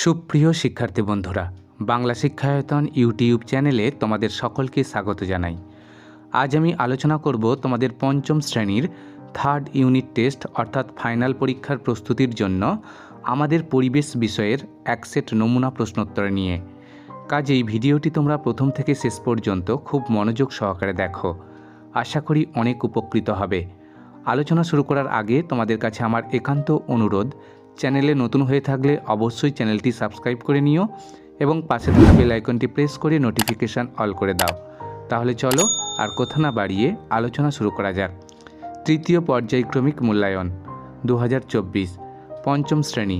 সুপ্রিয় শিক্ষার্থী বন্ধুরা, বাংলা শিক্ষায়তন ইউটিউব চ্যানেলে তোমাদের সকলকে স্বাগত জানাই। আজ আমি আলোচনা করব তোমাদের পঞ্চম শ্রেণীর থার্ড ইউনিট টেস্ট অর্থাৎ ফাইনাল পরীক্ষার প্রস্তুতির জন্য আমাদের পরিবেশ বিষয়ের এক সেট নমুনা প্রশ্নোত্তর নিয়ে। কাজেই ভিডিওটি তোমরা প্রথম থেকে শেষ পর্যন্ত খুব মনোযোগ সহকারে দেখো। আশা করি অনেক উপকৃত হবে। আলোচনা শুরু করার আগে তোমাদের কাছে আমার একান্ত অনুরোধ, চ্যানেলে নতুন হয়ে থাকলে অবশ্যই চ্যানেলটি সাবস্ক্রাইব করে নিও এবং পাশে থাকা বেল আইকনটি প্রেস করে নোটিফিকেশান অল করে দাও। তাহলে চলো আর কথা না বাড়িয়ে আলোচনা শুরু করা যাক। তৃতীয় পর্যায়ক্রমিক মূল্যায়ন 2024, পঞ্চম শ্রেণী,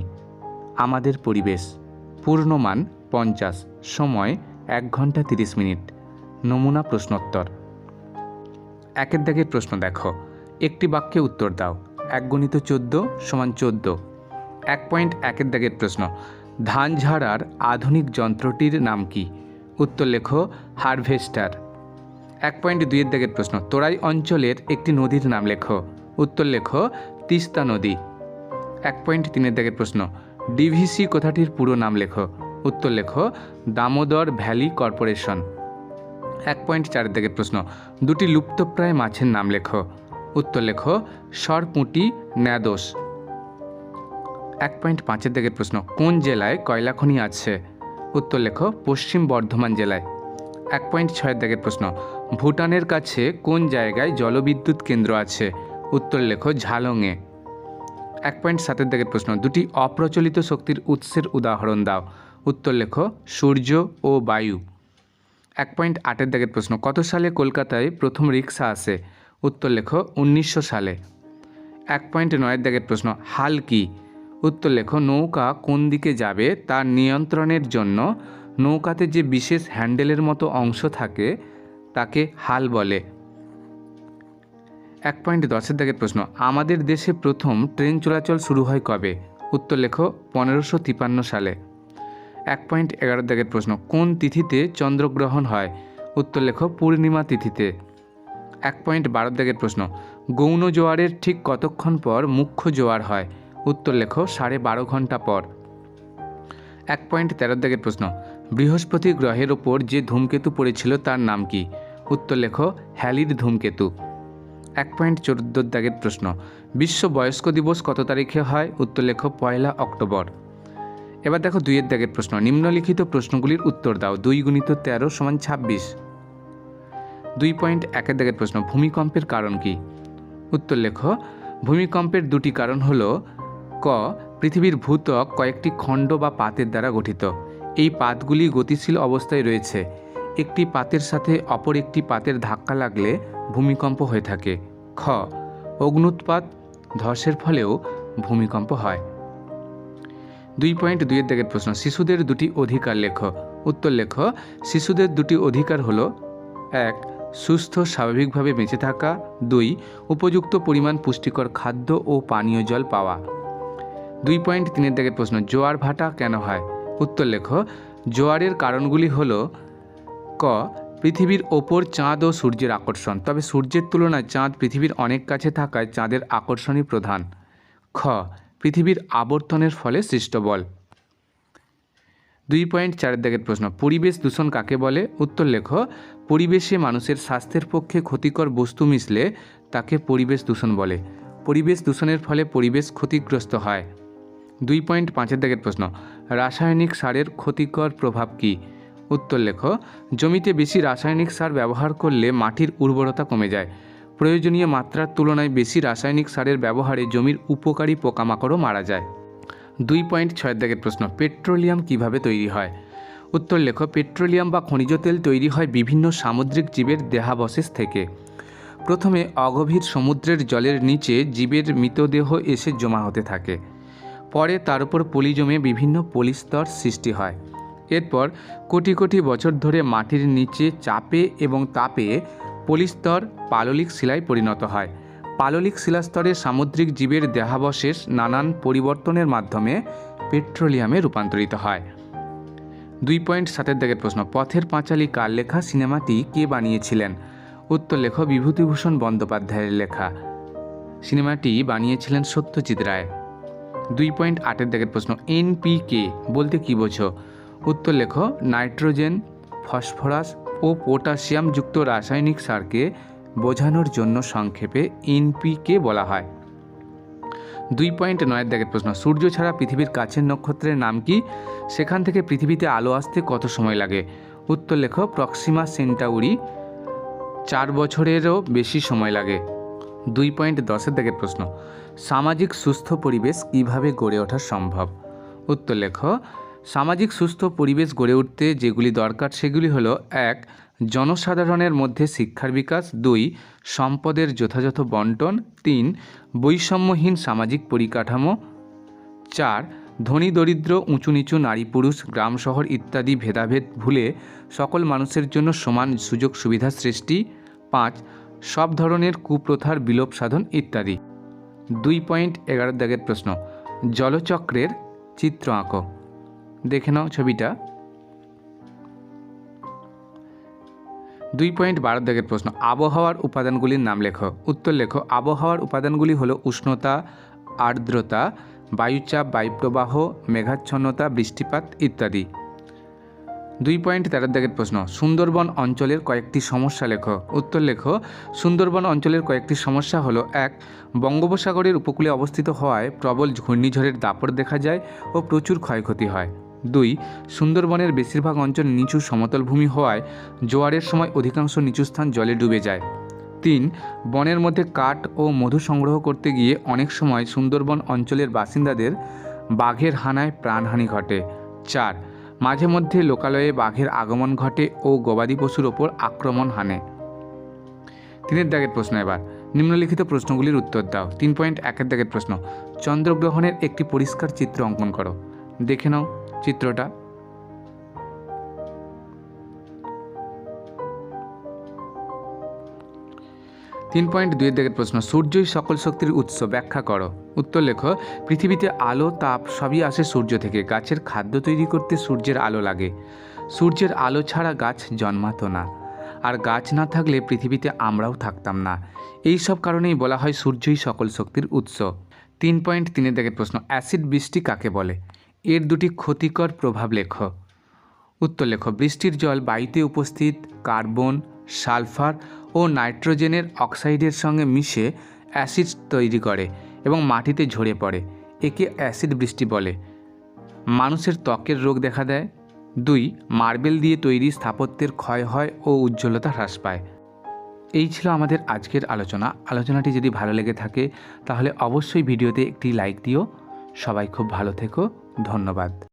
আমাদের পরিবেশ, পূর্ণমান 50, সময় 1 ঘন্টা 30 মিনিট। নমুনা প্রশ্নোত্তর। একের দাগের প্রশ্ন দেখো, একটি বাক্যে উত্তর দাও। 1 গুণিত 14 সমান 14। 1.1 দাগের প্রশ্ন, ধান ঝাড়ার আধুনিক যন্ত্রটির নাম কি? উত্তর লেখো হারভেস্টার। 1.2 দাগের প্রশ্ন, তোরাই অঞ্চলের একটি নদীর নাম লেখো। উত্তর লেখো তিস্তা নদী। 1.3 দাগের প্রশ্ন, ডিভিসি কোথাটির পুরো নাম লেখো। উত্তর লেখো দামোদর ভ্যালি কর্পোরেশন। 1.4 দাগের প্রশ্ন, দুটি লুপ্তপ্রায় মাছের নাম লেখো। উত্তর লেখো সরপুঁটি, ন্যাদোস। 1.5 দাগের প্রশ্ন, কোন জেলায় কয়লা খনি আছে? উত্তর লেখো পশ্চিম বর্ধমান জেলায়। 1.6 দাগের প্রশ্ন, ভুটানের কাছে কোন জায়গায় জলবিদ্যুৎ কেন্দ্র আছে? উত্তর লেখো ঝালংয়ে। 1.7 দাগের প্রশ্ন, দুটি অপ্রচলিত শক্তির উৎসের উদাহরণ দাও। উত্তর লেখো সূর্য ও বায়ু। 1.8 দাগের প্রশ্ন, কত সালে কলকাতায় প্রথম রিক্সা আসে? উত্তর লেখো 1900 সালে। 1.9 দাগের প্রশ্ন, হাল কি? উত্তর লেখো নৌকা কোন দিকে যাবে তার নিয়ন্ত্রণের জন্য নৌকাতে যে বিশেষ হ্যান্ডেলের মতো অংশ থাকে তাকে হাল বলে। 1.10 দাগের প্রশ্ন, আমাদের দেশে প্রথম ট্রেন চলাচল শুরু হয় কবে? উত্তর লেখো 1553 সালে। 1.11 দাগের প্রশ্ন, কোন তিথিতে চন্দ্রগ্রহণ হয়? উত্তর লেখো পূর্ণিমা তিথিতে। 1.12 দাগের প্রশ্ন, গৌণ জোয়ারের ঠিক কতক্ষণ পর মুখ্য জোয়ার হয়? উত্তর লেখো 12.5 ঘন্টা পর। 1.13 দাগের প্রশ্ন, বৃহস্পতি গ্রহের ওপর যে ধূমকেতু পড়েছিল তার নাম কি? উত্তর লেখো হ্যালির ধূমকেতু। 1.14 দাগের প্রশ্ন, বিশ্ব বয়স্ক দিবস কত তারিখে হয়? উত্তর লেখো 1 অক্টোবর। এবার দেখো 2 দাগের প্রশ্ন, নিম্নলিখিত প্রশ্নগুলির উত্তর দাও। 2 গুণিত 13 সমান 26। 2.1 দাগের প্রশ্ন, ভূমিকম্পের কারণ কি? উত্তর লেখো ভূমিকম্পের দুটি কারণ হলো ক, পৃথিবীর ভূত্বক কয়েকটি খণ্ড বা পাতের দ্বারা গঠিত। এই পাতগুলি গতিশীল অবস্থায় রয়েছে। একটি পাতের সাথে অপর একটি পাতের ধাক্কা লাগলে ভূমিকম্প হয়ে থাকে। খ, অগ্ন্যুৎপাত, ধসের ফলেও ভূমিকম্প হয়। 2.2 দাগের প্রশ্ন, শিশুদের দুটি অধিকার লেখো। উত্তর লেখো শিশুদের দুটি অধিকার হলো 1, সুস্থ স্বাভাবিকভাবে বেঁচে থাকা, 2, উপযুক্ত পরিমাণ পুষ্টিকর খাদ্য ও পানীয় জল পাওয়া। 2.3 দাগের প্রশ্ন, জোয়ার ভাটা কেন হয়? উত্তর লেখো জোয়ারের কারণগুলি হলো ক, পৃথিবীর ওপর চাঁদ ও সূর্যের আকর্ষণ, তবে সূর্যের তুলনায় চাঁদ পৃথিবীর অনেক কাছে থাকায় চাঁদের আকর্ষণই প্রধান। খ, পৃথিবীর আবর্তনের ফলে সৃষ্ট বল। 2.4 দাগের প্রশ্ন, পরিবেশ দূষণ কাকে বলে? উত্তর লেখো পরিবেশে মানুষের স্বাস্থ্যের পক্ষে ক্ষতিকর বস্তু মিশলে তাকে পরিবেশ দূষণ বলে। পরিবেশ দূষণের ফলে পরিবেশ ক্ষতিগ্রস্ত হয়। 2.5 দাগের প্রশ্ন, রাসায়নিক সারের ক্ষতিকর প্রভাব কী? উত্তর লেখো জমিতে বেশি রাসায়নিক সার ব্যবহার করলে মাটির উর্বরতা কমে যায়। প্রয়োজনীয় মাত্রার তুলনায় বেশি রাসায়নিক সারের ব্যবহারে জমির উপকারী পোকামাকড়ও মারা যায়। 2.6 দাগের প্রশ্ন, পেট্রোলিয়াম কিভাবে তৈরি হয়? উত্তর লেখো পেট্রোলিয়াম বা খনিজ তেল তৈরি হয় বিভিন্ন সামুদ্রিক জীবের দেহাবশেষ থেকে। প্রথমে অগভীর সমুদ্রের জলের নিচে জীবের মৃতদেহ এসে জমা হতে থাকে। পরে তার উপর পলি জমে বিভিন্ন পলিস্তর সৃষ্টি হয়। এরপর কোটি কোটি বছর ধরে মাটির নিচে চাপে এবং তাপে পলিস্তর পাললিক শিলায় পরিণত হয়। পাললিক শিলাস্তরে সামুদ্রিক জীবের দেহাবশেষ নানান পরিবর্তনের মাধ্যমে পেট্রোলিয়ামে রূপান্তরিত হয়। 2.7 দাগের প্রশ্ন, পথের পাঁচালী কার লেখা? সিনেমাটি কে বানিয়েছিলেন? উত্তর লেখো বিভূতিভূষণ বন্দ্যোপাধ্যায়ের লেখা। সিনেমাটি বানিয়েছিলেন সত্যজিৎ রায়। 2.8 দাগের প্রশ্ন, এনপিকে বলতে কী বোঝো? উত্তর লেখো, নাইট্রোজেন, ফসফরাস ও পটাশিয়াম যুক্ত রাসায়নিক সারকে বোঝানোর জন্য সংক্ষেপে এনপিকে বলা হয়। 2.9 দাগের প্রশ্ন, সূর্য ছাড়া পৃথিবীর কাছের নক্ষত্রের নাম কি? সেখান থেকে পৃথিবীতে আলো আসতে কত সময় লাগে? উত্তর লেখো, প্রক্সিমা সেন্টাউরি 4 বছরেরও বেশি সময় লাগে। 2.10 দাগের প্রশ্ন, সামাজিক সুস্থ পরিবেশ কিভাবে গড়ে ওঠা সম্ভব? উত্তর লেখো, সামাজিক সুস্থ পরিবেশ গড়ে উঠতে যেগুলি দরকার সেগুলি হলো: 1. জনসাধারণের মধ্যে শিক্ষার বিকাশ, 2. সম্পদের যথাযথ বন্টন, 3. বৈষম্যহীন সামাজিক পরিকাঠামো, 4. ধনী দরিদ্র, উঁচু নিচু, নারী পুরুষ, গ্রাম শহর ইত্যাদি ভেদাভেদ ভুলে সকল মানুষের জন্য সমান সুযোগ সুবিধা সৃষ্টি, 5. সব ধরনের কুপ্রথার বিলোপ সাধন ইত্যাদি। 2.11 দাগের প্রশ্ন, জলচক্রের চিত্র আঁকো। দেখে নাও ছবিটা। 2.12 দাগের প্রশ্ন, আবহাওয়ার উপাদানগুলির নাম লেখো। উত্তর লেখো, আবহাওয়ার উপাদানগুলি হলো উষ্ণতা, আর্দ্রতা, বায়ুচাপ, বায়ুপ্রবাহ, মেঘাচ্ছন্নতা, বৃষ্টিপাত ইত্যাদি। 2.13 দাগের প্রশ্ন, সুন্দরবন অঞ্চলের কয়েকটি সমস্যা লেখো। উত্তর লেখো, সুন্দরবন অঞ্চলের কয়েকটি সমস্যা হলো: 1. বঙ্গোপসাগরের উপকূলে অবস্থিত হওয়ায় প্রবল ঘূর্ণিঝড়ের দাপট দেখা যায় ও প্রচুর ক্ষয়ক্ষতি হয়। 2. সুন্দরবনের বেশিরভাগ অঞ্চল নিচু সমতল ভূমি হওয়ায় জোয়ারের সময় অধিকাংশ নিচু স্থান জলে ডুবে যায়। 3. বনের মধ্যে কাঠ ও মধু সংগ্রহ করতে গিয়ে অনেক সময় সুন্দরবন অঞ্চলের বাসিন্দাদের বাঘের হানায় প্রাণহানি ঘটে। 4. মাঝে মধ্যে লোকালয়ে বাঘের আগমন ঘটে ও গবাদি পশুর ওপর আক্রমণ হানে। 3 দাগের প্রশ্ন, এবার নিম্নলিখিত প্রশ্নগুলির উত্তর দাও। 3.1 দাগের প্রশ্ন, চন্দ্রগ্রহণের একটি পরিষ্কার চিত্র অঙ্কন করো। দেখে নাও চিত্রটা। 3.2 দাগের প্রশ্ন, সূর্যই সকল শক্তির উৎস, ব্যাখ্যা করো। উত্তর লেখো, পৃথিবীতে আলো তাপ সবই আসে সূর্য থেকে। গাছের খাদ্য তৈরি করতে সূর্যের আলো লাগে। সূর্যের আলো ছাড়া গাছ জন্মাতো না, আর গাছ না থাকলে পৃথিবীতে আমরাও থাকতাম না। এই সব কারণেই বলা হয় সূর্যই সকল শক্তির উৎস। 3.3 দাগের প্রশ্ন, অ্যাসিড বৃষ্টি কাকে বলে? এর দুটি ক্ষতিকর প্রভাব লেখো। উত্তর লেখো, বৃষ্টির জল বায়ুতে উপস্থিত কার্বন, সালফার ও নাইট্রোজেনের অক্সাইডের সঙ্গে মিশে অ্যাসিড তৈরি করে এবং মাটিতে ঝরে পড়ে। একে অ্যাসিড বৃষ্টি বলে। মানুষের ত্বকের রোগ দেখা দেয়। 2. মার্বেল দিয়ে তৈরি স্থাপত্যের ক্ষয় হয় ও উজ্জ্বলতা হ্রাস পায়। এই ছিল আমাদের আজকের আলোচনাটি যদি ভালো লেগে থাকে তাহলে অবশ্যই ভিডিওতে একটি লাইক দিও। সবাই খুব ভালো থেকো, ধন্যবাদ।